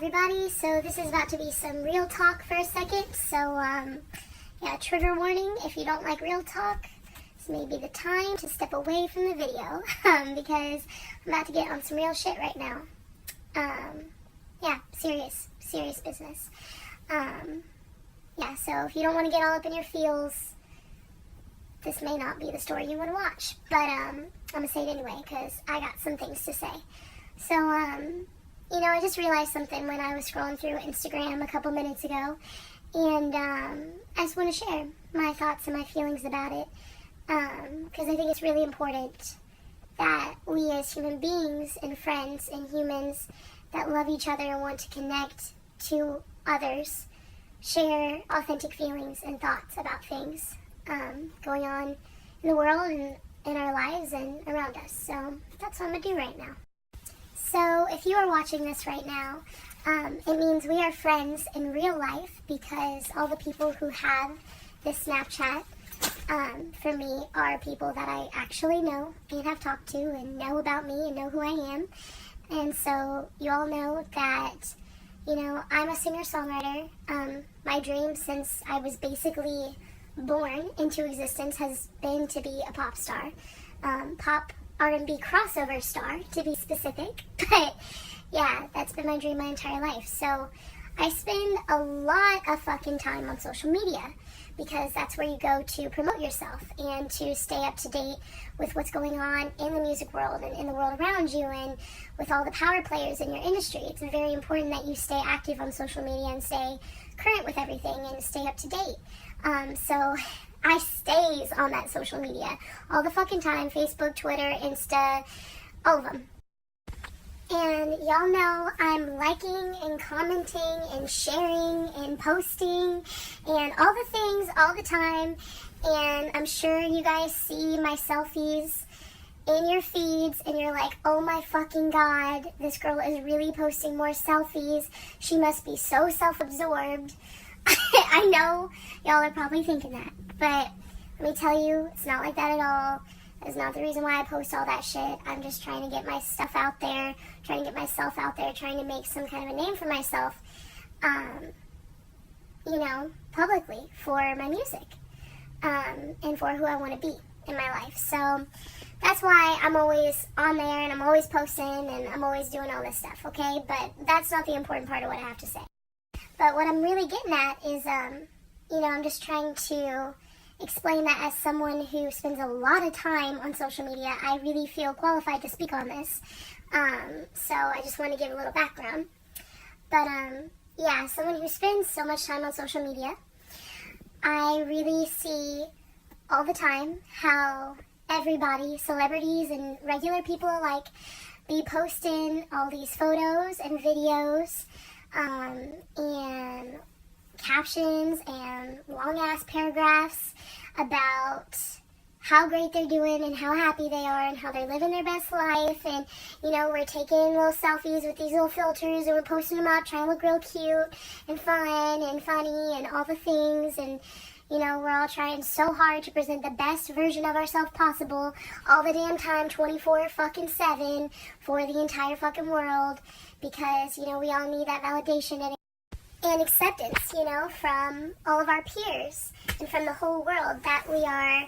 everybody, so this is about to be some real talk for a second, so yeah, trigger warning, if you don't like real talk, this may be the time to step away from the video, because I'm about to get on some real shit right now. Yeah, serious business. Yeah, so if you don't want to get all up in your feels, this may not be the story you want to watch, but I'm gonna say it anyway, because I got some things to say. So, you know, I just realized something when I was scrolling through Instagram a couple minutes ago, and I just want to share my thoughts and my feelings about it, because I think it's really important that we as human beings and friends and humans that love each other and want to connect to others share authentic feelings and thoughts about things going on in the world and in our lives and around us. So that's what I'm going to do right now. So if you are watching this right now, it means we are friends in real life, because all the people who have this Snapchat for me are people that I actually know and have talked to and know about me and know who I am. And so you all know that, you know, I'm a singer-songwriter. My dream since I was basically born into existence has been to be a pop star. Pop R&B crossover star, to be specific. But yeah, that's been my dream my entire life. So I spend a lot of fucking time on social media, because that's where you go to promote yourself and to stay up to date with what's going on in the music world and in the world around you and with all the power players in your industry. It's very important that you stay active on social media and stay current with everything and stay up to date. So I stays on that social media all the fucking time. Facebook, Twitter, Insta, all of them. And y'all know I'm liking and commenting and sharing and posting and all the things all the time. And I'm sure you guys see my selfies in your feeds and you're like, oh my fucking god, this girl is really posting more selfies. She must be so self-absorbed. I know y'all are probably thinking that, but let me tell you, it's not like that at all. That's not the reason why I post all that shit. I'm just trying to get my stuff out there, trying to get myself out there, trying to make some kind of a name for myself, you know, publicly for my music, and for who I want to be in my life. So that's why I'm always on there and I'm always posting and I'm always doing all this stuff, okay? But that's not the important part of what I have to say. But what I'm really getting at is, you know, I'm just trying to explain that as someone who spends a lot of time on social media, I really feel qualified to speak on this. So I just want to give a little background. But yeah, someone who spends so much time on social media, I really see all the time how everybody, celebrities and regular people alike, be posting all these photos and videos and captions and long-ass paragraphs about how great they're doing and how happy they are and how they're living their best life. And, you know, we're taking little selfies with these little filters and we're posting them up trying to look real cute and fun and funny and all the things. And, you know, we're all trying so hard to present the best version of ourselves possible all the damn time, 24/7 for the entire fucking world, because, you know, we all need that validation and acceptance, you know, from all of our peers and from the whole world, that we are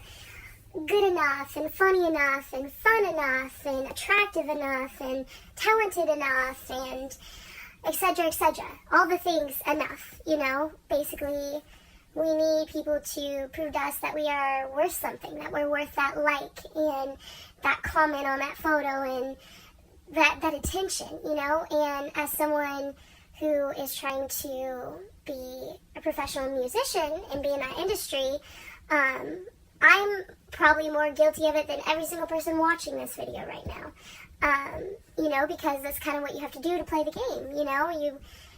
good enough and funny enough and fun enough and attractive enough and talented enough and etc., etc. All the things enough, you know. Basically, we need people to prove to us that we are worth something, that we're worth that like and that comment on that photo and that attention, you know. And as someone who is trying to be a professional musician and be in that industry, I'm probably more guilty of it than every single person watching this video right now. You know, because that's kind of what you have to do to play the game, you know.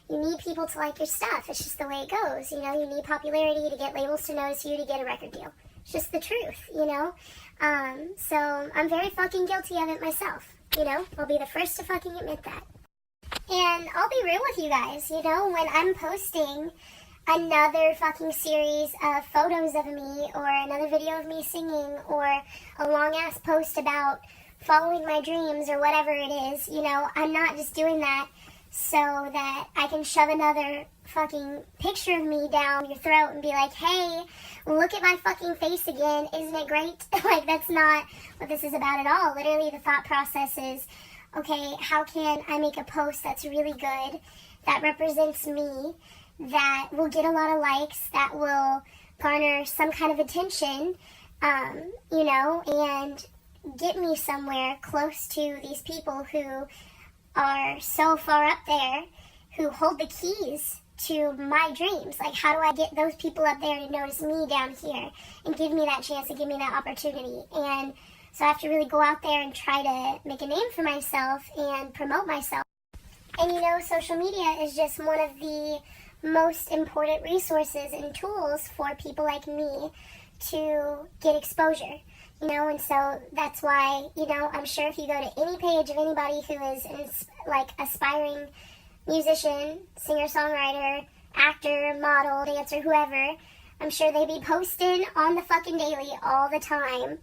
You need people to like your stuff. It's just the way it goes, you know. You need popularity to get labels to notice you, to get a record deal. It's just the truth, you know. So I'm very fucking guilty of it myself, you know. I'll be the first to fucking admit that. And I'll be real with you guys, you know, when I'm posting another fucking series of photos of me or another video of me singing or a long-ass post about following my dreams or whatever it is, you know, I'm not just doing that so that I can shove another fucking picture of me down your throat and be like, hey, look at my fucking face again, isn't it great? Like, that's not what this is about at all. Literally, the thought process is, okay, how can I make a post that's really good, that represents me, that will get a lot of likes, that will garner some kind of attention, you know, and get me somewhere close to these people who are so far up there, who hold the keys to my dreams. Like, how do I get those people up there to notice me down here and give me that chance and give me that opportunity? And so I have to really go out there and try to make a name for myself and promote myself. And you know, social media is just one of the most important resources and tools for people like me to get exposure. You know, and so that's why, you know, I'm sure if you go to any page of anybody who is like aspiring musician, singer-songwriter, actor, model, dancer, whoever, I'm sure they be posting on the fucking daily all the time,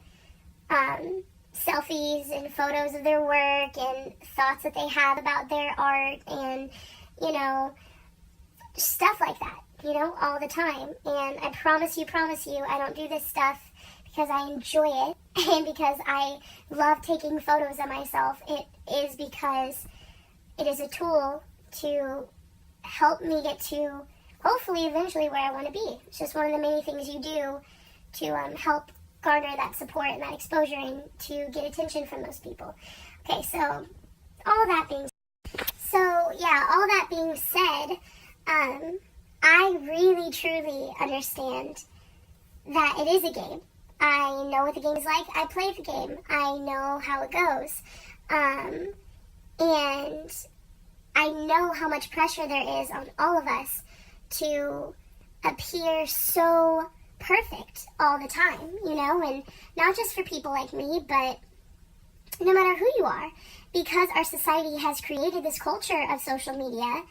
selfies and photos of their work and thoughts that they have about their art and, you know, stuff like that, you know, all the time. And I promise you, I don't do this stuff because I enjoy it and because I love taking photos of myself. It is because it is a tool to help me get to, hopefully, eventually where I want to be. It's just one of the many things you do to help garner that support and that exposure and to get attention from those people. Okay, so all that being said, I really, truly understand that it is a game. I know what the game is like. I play the game. I know how it goes. And I know how much pressure there is on all of us to appear so perfect all the time, you know, and not just for people like me, but no matter who you are, because our society has created this culture of social media,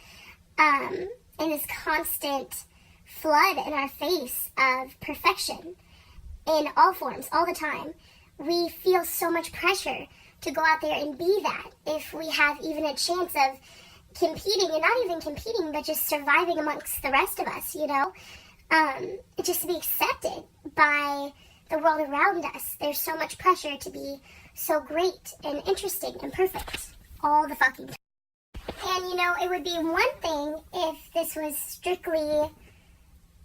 and this constant flood in our face of perfection in all forms, all the time. We feel so much pressure to go out there and be that if we have even a chance of competing, and not even competing, but just surviving amongst the rest of us, you know? Just to be accepted by the world around us. There's so much pressure to be so great and interesting and perfect all the fucking time. And, you know, it would be one thing if this was strictly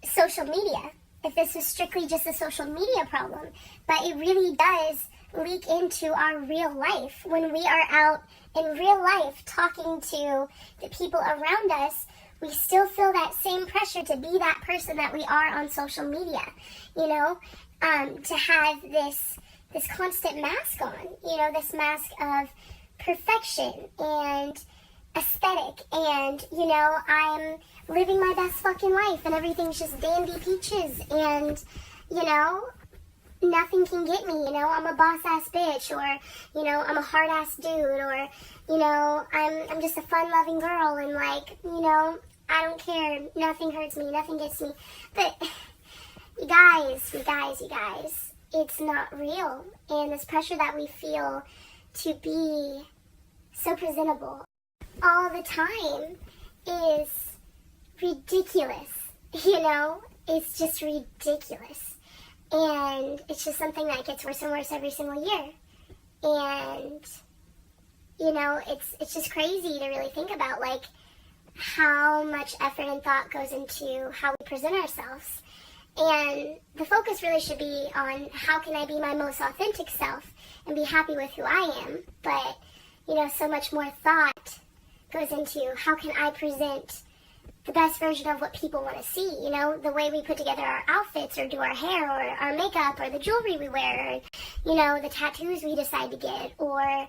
social media, if this was strictly just a social media problem, but it really does leak into our real life. When we are out in real life talking to the people around us, we still feel that same pressure to be that person that we are on social media, you know, to have this constant mask on, you know, this mask of perfection and aesthetic, and, you know, I'm living my best fucking life and everything's just dandy peaches, and, you know, nothing can get me, you know, I'm a boss ass bitch, or, you know, I'm a hard ass dude, or, you know, I'm just a fun loving girl, and, like, you know, I don't care, nothing hurts me, nothing gets me. But you guys, it's not real. And this pressure that we feel to be so presentable all the time is ridiculous, you know? It's just ridiculous. And it's just something that gets worse and worse every single year. And, you know, it's just crazy to really think about, like, how much effort and thought goes into how we present ourselves. And the focus really should be on how can I be my most authentic self and be happy with who I am. But, you know, so much more thought goes into how can I present the best version of what people want to see, you know, the way we put together our outfits or do our hair or our makeup or the jewelry we wear or, you know, the tattoos we decide to get, or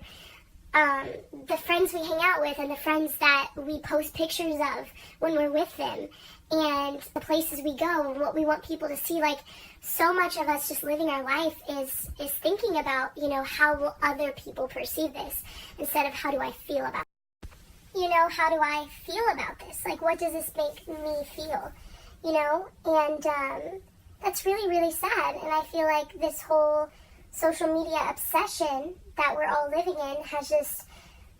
the friends we hang out with and the friends that we post pictures of when we're with them, and the places we go and what we want people to see. Like, so much of us just living our life is thinking about, you know, how will other people perceive this instead of how do I feel about it. You know, how do I feel about this? Like, what does this make me feel? You know, and that's really, really sad. And I feel like this whole social media obsession that we're all living in has just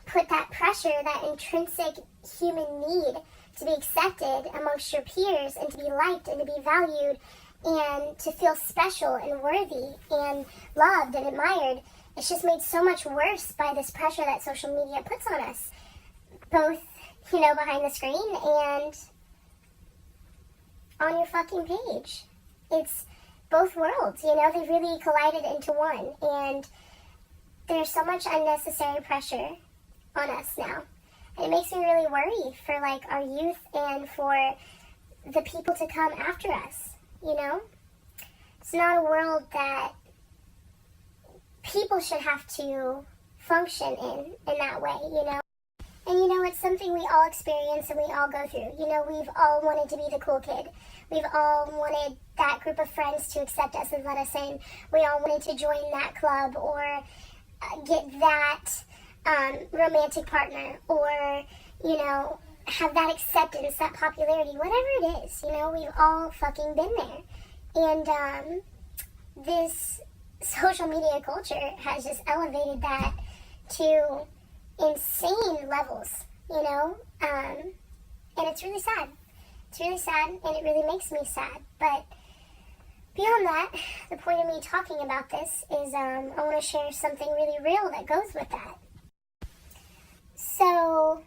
put that pressure, that intrinsic human need to be accepted amongst your peers and to be liked and to be valued and to feel special and worthy and loved and admired. It's just made so much worse by this pressure that social media puts on us, both, behind the screen and on your fucking page. It's both worlds, they've really collided into one, and there's so much unnecessary pressure on us now. And it makes me really worry for, our youth and for the people to come after us, It's not a world that people should have to function in that way, And it's something we all experience and we all go through. We've all wanted to be the cool kid. We've all wanted that group of friends to accept us and let us in. We all wanted to join that club or get that romantic partner or, have that acceptance, that popularity, whatever it is. We've all fucking been there. And this social media culture has just elevated that to insane levels, and it's really sad. It's really sad, and it really makes me sad. But beyond that, the point of me talking about this is I want to share something really real that goes with that. So,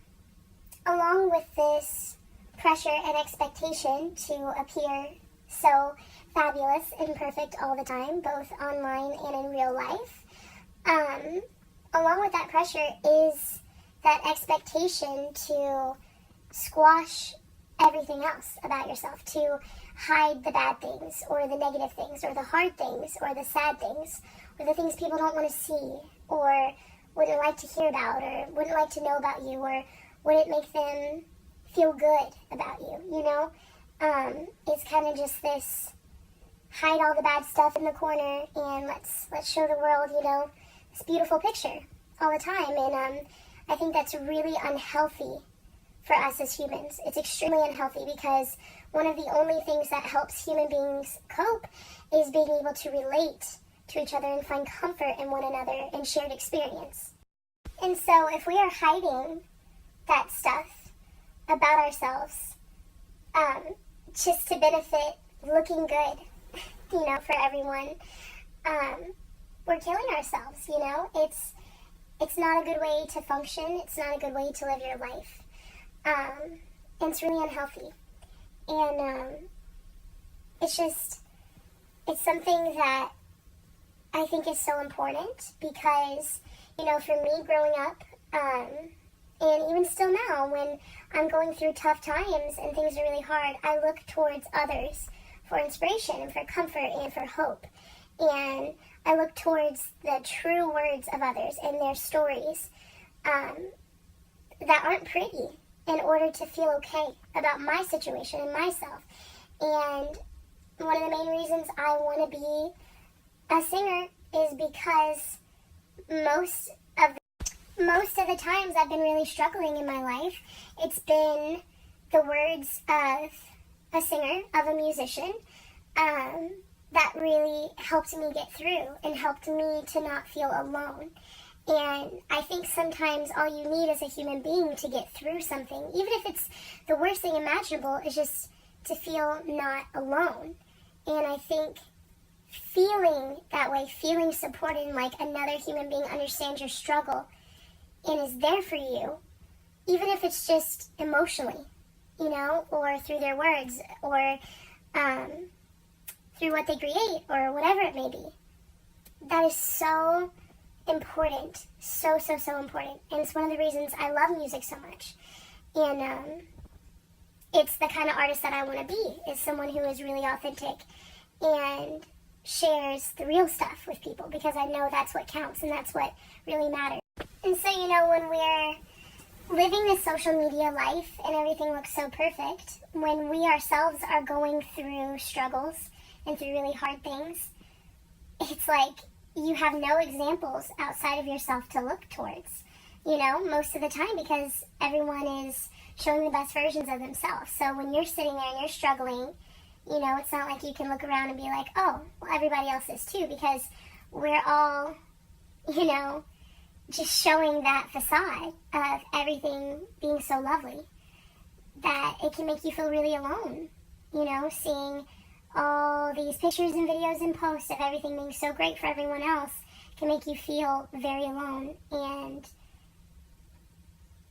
along with this pressure and expectation to appear so fabulous and perfect all the time, both online and in real life, along with that pressure is that expectation to squash everything else about yourself, to hide the bad things or the negative things or the hard things or the sad things or the things people don't want to see or wouldn't like to hear about or wouldn't like to know about you or wouldn't make them feel good about you, It's kind of just this hide all the bad stuff in the corner and let's show the world, this beautiful picture all the time. And I think that's really unhealthy for us as humans. It's extremely unhealthy because one of the only things that helps human beings cope is being able to relate to each other and find comfort in one another and shared experience. And so if we are hiding that stuff about ourselves just to benefit looking good, for everyone, we're killing ourselves, It's not a good way to function. It's not a good way to live your life. And it's really unhealthy. And it's something that I think is so important because, for me growing up, and even still now, when I'm going through tough times and things are really hard, I look towards others for inspiration and for comfort and for hope. And I look towards the true words of others and their stories that aren't pretty in order to feel okay about my situation and myself. And one of the main reasons I want to be a singer is because most of the times I've been really struggling in my life, it's been the words of a singer, of a musician, that really helped me get through and helped me to not feel alone. And I think sometimes all you need as a human being to get through something, even if it's the worst thing imaginable, is just to feel not alone. And I think feeling that way, feeling supported, like another human being understands your struggle and is there for you, even if it's just emotionally, or through their words, or through what they create, or whatever it may be. That is so important. So, so, so important. And it's one of the reasons I love music so much. And it's the kind of artist that I want to be, is someone who is really authentic and shares the real stuff with people, because I know that's what counts and that's what really matters. And so, when we're living this social media life and everything looks so perfect, when we ourselves are going through struggles and through really hard things, it's like you have no examples outside of yourself to look towards, most of the time, because everyone is showing the best versions of themselves. So when you're sitting there and you're struggling, it's not like you can look around and be like, oh, well, everybody else is too, because we're all, just showing that facade of everything being so lovely, that it can make you feel really alone. You know, seeing all these pictures and videos and posts of everything being so great for everyone else can make you feel very alone, and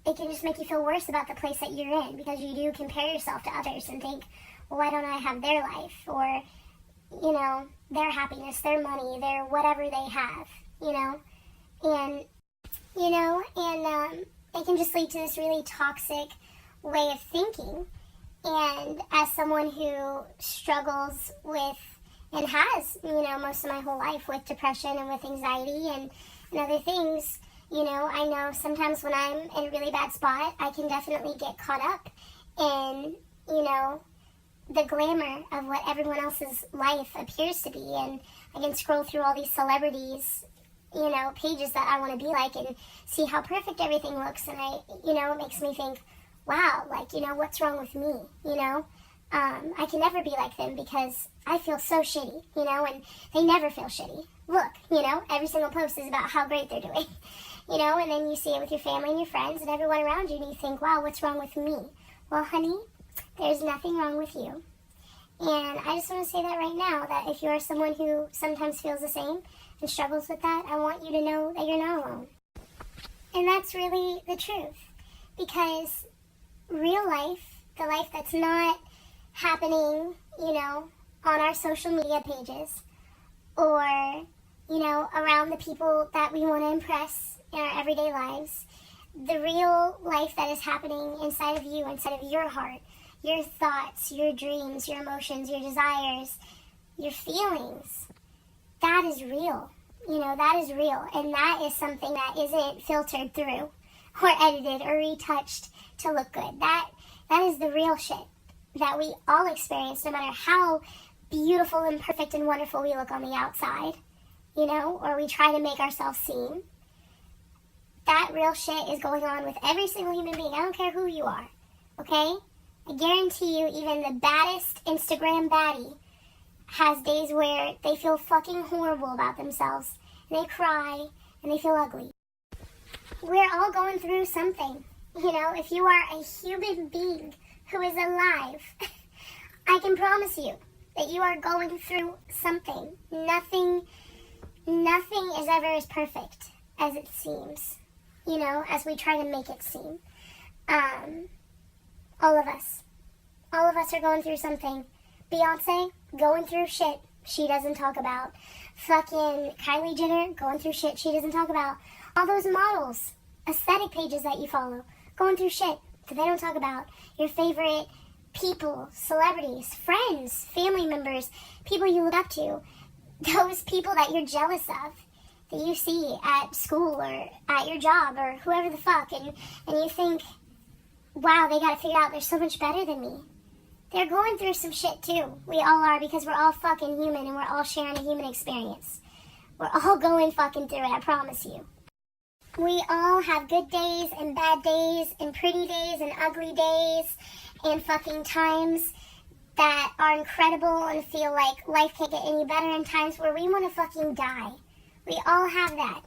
it can just make you feel worse about the place that you're in, because you do compare yourself to others and think, well, why don't I have their life, or, you know, their happiness, their money, their whatever they have, you know, and it can just lead to this really toxic way of thinking. And as someone who struggles with, and has, you know, most of my whole life with depression and with anxiety and other things, you know, I know sometimes when I'm in a really bad spot, I can definitely get caught up in, you know, the glamour of what everyone else's life appears to be. And I can scroll through all these celebrities, you know, pages that I want to be like, and see how perfect everything looks. And it makes me think, wow, like, you know, what's wrong with me, you know? I can never be like them because I feel so shitty, you know, and they never feel shitty. Look, you know, every single post is about how great they're doing, you know, and then you see it with your family and your friends and everyone around you, and you think, wow, what's wrong with me? Well, honey, there's nothing wrong with you. And I just want to say that right now, that if you are someone who sometimes feels the same and struggles with that, I want you to know that you're not alone. And that's really the truth, because real life, the life that's not happening, you know, on our social media pages, or, you know, around the people that we want to impress in our everyday lives, the real life that is happening inside of you, inside of your heart, your thoughts, your dreams, your emotions, your desires, your feelings, that is real. You know, that is real. And that is something that isn't filtered through or edited or retouched to look good. That is the real shit that we all experience, no matter how beautiful and perfect and wonderful we look on the outside, you know, or we try to make ourselves seem. That real shit is going on with every single human being. I don't care who you are, okay? I guarantee you, even the baddest Instagram baddie has days where they feel fucking horrible about themselves, and they cry, and they feel ugly. We're all going through something. You know, if you are a human being who is alive, I can promise you that you are going through something. Nothing is ever as perfect as it seems, you know, as we try to make it seem. All of us are going through something. Beyonce, going through shit she doesn't talk about. Fucking Kylie Jenner, going through shit she doesn't talk about. All those models, aesthetic pages that you follow, going through shit that they don't talk about. Your favorite people, celebrities, friends, family members, people you look up to, those people that you're jealous of, that you see at school or at your job or whoever the fuck, and you think, wow, they gotta figure out they're so much better than me. They're going through some shit too. We all are, because we're all fucking human and we're all sharing a human experience. We're all going fucking through it, I promise you. We all have good days and bad days and pretty days and ugly days and fucking times that are incredible and feel like life can't get any better, and times where we want to fucking die. We all have that.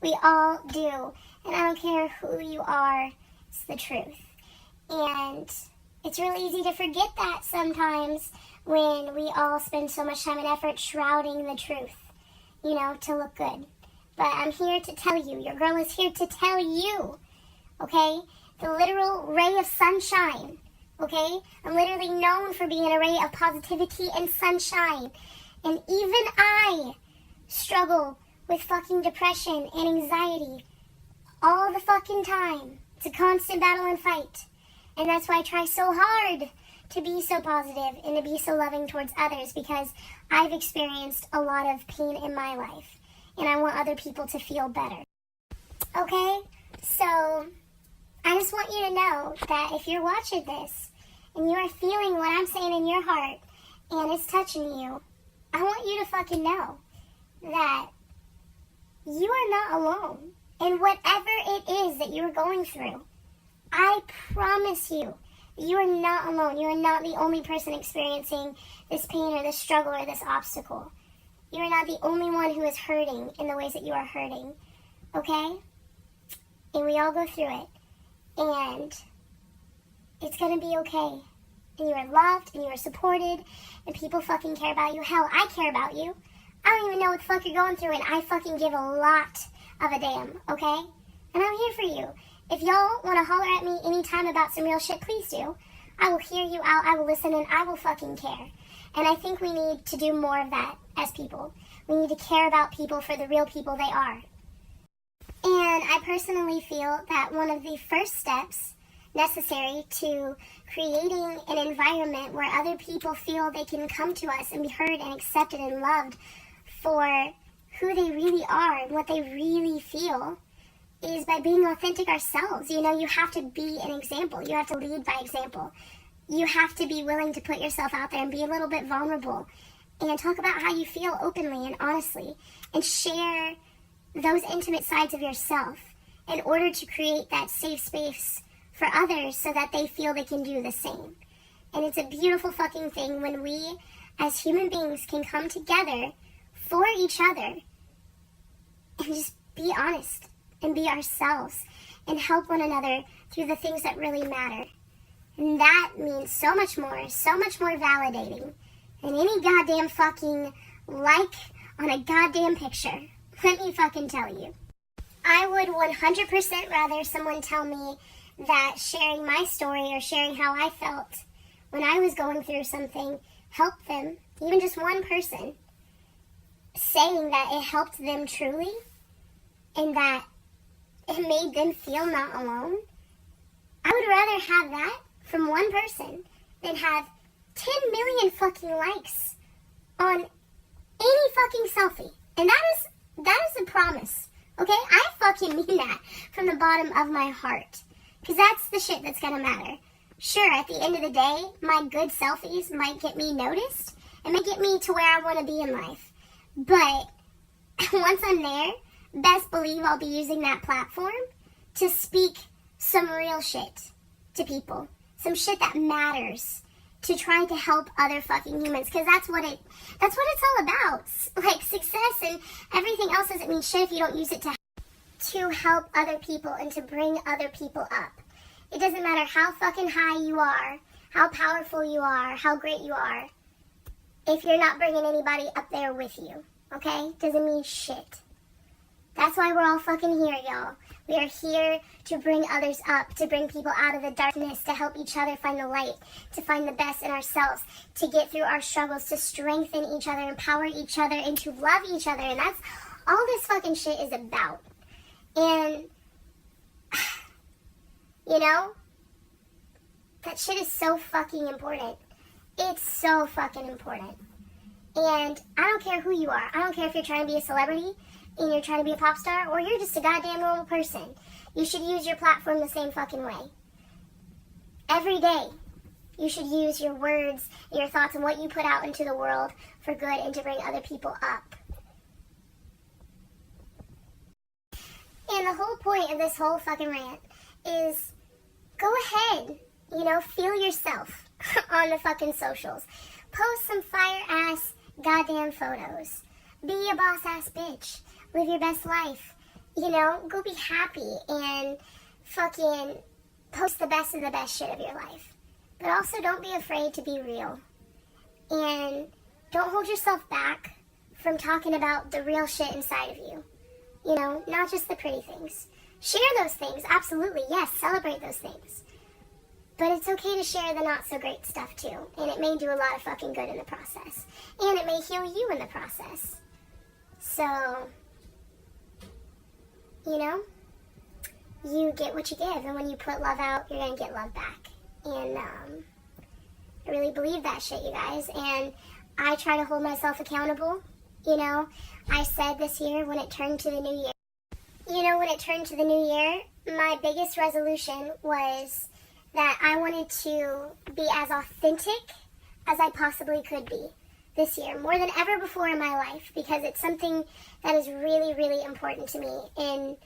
We all do. And I don't care who you are, it's the truth. And it's really easy to forget that sometimes when we all spend so much time and effort shrouding the truth, you know, to look good. But I'm here to tell you, your girl is here to tell you, okay? The literal ray of sunshine, okay? I'm literally known for being a ray of positivity and sunshine. And even I struggle with fucking depression and anxiety all the fucking time. It's a constant battle and fight. And that's why I try so hard to be so positive and to be so loving towards others, because I've experienced a lot of pain in my life. And I want other people to feel better. Okay? So, I just want you to know that if you're watching this and you are feeling what I'm saying in your heart and it's touching you, I want you to fucking know that you are not alone. And whatever it is that you're going through, I promise you, you are not alone. You are not the only person experiencing this pain or this struggle or this obstacle. You are not the only one who is hurting in the ways that you are hurting. okay? And we all go through it. And it's gonna be okay. And you are loved, and you are supported, and people fucking care about you. Hell, I care about you. I don't even know what the fuck you're going through, and I fucking give a lot of a damn, okay? And I'm here for you. If y'all want to holler at me anytime about some real shit, please do. I will hear you out, I will listen, and I will fucking care. And I think we need to do more of that as people. We need to care about people for the real people they are. And I personally feel that one of the first steps necessary to creating an environment where other people feel they can come to us and be heard and accepted and loved for who they really are and what they really feel is by being authentic ourselves. You know, you have to be an example. You have to lead by example. You have to be willing to put yourself out there and be a little bit vulnerable and talk about how you feel openly and honestly and share those intimate sides of yourself in order to create that safe space for others so that they feel they can do the same. And it's a beautiful fucking thing when we as human beings can come together for each other and just be honest and be ourselves and help one another through the things that really matter. And that means so much more validating than any goddamn fucking like on a goddamn picture. Let me fucking tell you. I would 100% rather someone tell me that sharing my story or sharing how I felt when I was going through something helped them, even just one person, saying that it helped them truly and that it made them feel not alone. I would rather have that from one person than have 10 million fucking likes on any fucking selfie. And that is a promise, okay? I fucking mean that from the bottom of my heart. Because that's the shit that's gonna matter. Sure, at the end of the day, my good selfies might get me noticed and might get me to where I want to be in life. But once I'm there, best believe I'll be using that platform to speak some real shit to people. Some shit that matters to try to help other fucking humans. Because that's what it's all about. Like, success and everything else doesn't mean shit if you don't use it to help other people and to bring other people up. It doesn't matter how fucking high you are, how powerful you are, how great you are, if you're not bringing anybody up there with you, okay? Doesn't mean shit. That's why we're all fucking here, y'all. We are here to bring others up, to bring people out of the darkness, to help each other find the light, to find the best in ourselves, to get through our struggles, to strengthen each other, empower each other, and to love each other. And that's all this fucking shit is about. And, you know, that shit is so fucking important. It's so fucking important. And I don't care who you are. I don't care if you're trying to be a celebrity and you're trying to be a pop star or you're just a goddamn normal person. You should use your platform the same fucking way. Every day, you should use your words, your thoughts, and what you put out into the world for good and to bring other people up. And the whole point of this whole fucking rant is go ahead, you know, feel yourself on the fucking socials. Post some fire-ass goddamn photos. Be a boss-ass bitch. Live your best life. You know, go be happy and fucking post the best of the best shit of your life. But also don't be afraid to be real. And don't hold yourself back from talking about the real shit inside of you. You know, not just the pretty things. Share those things, absolutely, yes, celebrate those things. But it's okay to share the not so great stuff too. And it may do a lot of fucking good in the process. And it may heal you in the process. So, you know, you get what you give. And when you put love out, you're going to get love back. And I really believe that shit, you guys. And I try to hold myself accountable. You know, I said this year when it turned to the new year. You know, when it turned to the new year, my biggest resolution was that I wanted to be as authentic as I possibly could be this year, more than ever before in my life, because it's something that is really, really important to me. And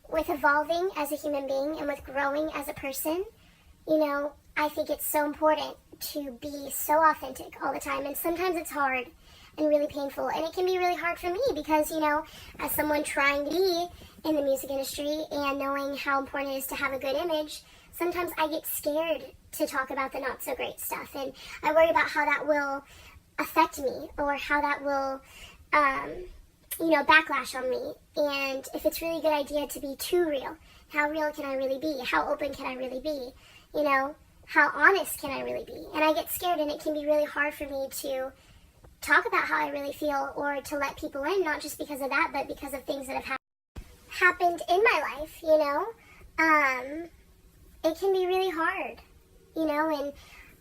with evolving as a human being and with growing as a person, you know, I think it's so important to be so authentic all the time. And sometimes it's hard and really painful. And it can be really hard for me because, you know, as someone trying to be in the music industry and knowing how important it is to have a good image, sometimes I get scared to talk about the not so great stuff, and I worry about how that will affect me or how that will, backlash on me, and if it's really a good idea to be too real. How real can I really be? How open can I really be? How honest can I really be? And I get scared, and it can be really hard for me to talk about how I really feel or to let people in, not just because of that, but because of things that have happened in my life, It can be really hard, and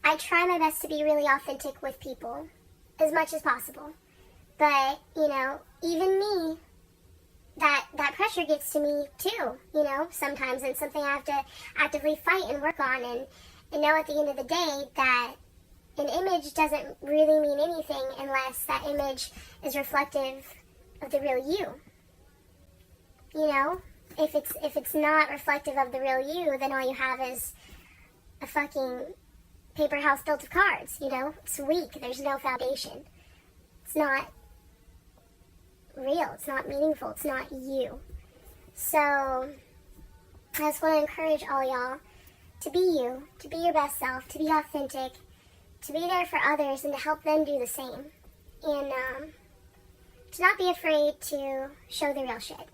I try my best to be really authentic with people as much as possible. But, even me, that pressure gets to me too, sometimes, and something I have to actively fight and work on, and know at the end of the day that an image doesn't really mean anything unless that image is reflective of the real you. If it's not reflective of the real you, then all you have is a fucking paper house built of cards, It's weak. There's no foundation. It's not real. It's not meaningful. It's not you. So I just want to encourage all y'all to be you, to be your best self, to be authentic, to be there for others, and to help them do the same. And to not be afraid to show the real shit.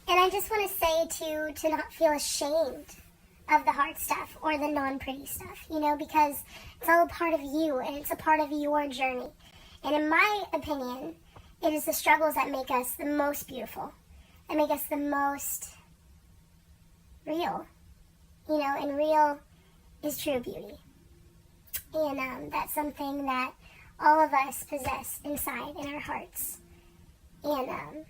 And I just want to say to not feel ashamed of the hard stuff or the non-pretty stuff, because it's all a part of you and it's a part of your journey. And in my opinion, it is the struggles that make us the most beautiful, that make us the most real, and real is true beauty. And that's something that all of us possess inside in our hearts. And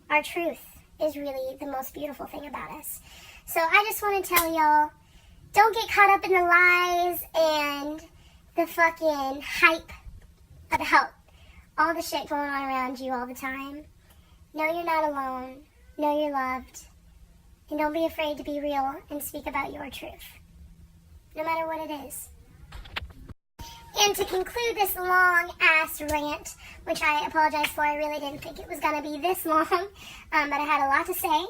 our truth is really the most beautiful thing about us. So I just want to tell y'all, don't get caught up in the lies and the fucking hype about all the shit going on around you all the time. Know you're not alone. Know you're loved. And don't be afraid to be real and speak about your truth, no matter what it is. And to conclude this long-ass rant, which I apologize for, I really didn't think it was going to be this long, but I had a lot to say,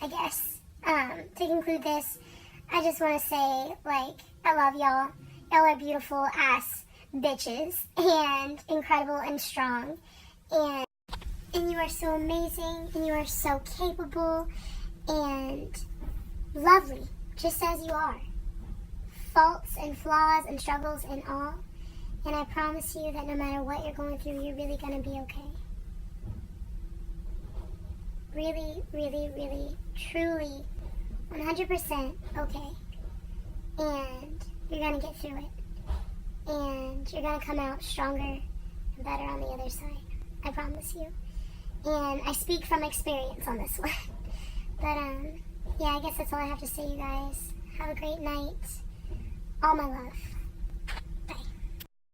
I guess. To conclude this, I just want to say, I love y'all. Y'all are beautiful ass bitches, and incredible and strong, and you are so amazing, and you are so capable, and lovely, just as you are. Faults and flaws and struggles and all. And I promise you that no matter what you're going through, you're really going to be okay. Really, really, really, truly, 100% okay. And you're going to get through it. And you're going to come out stronger and better on the other side. I promise you. And I speak from experience on this one. But, yeah, I guess that's all I have to say, you guys. Have a great night. All my love.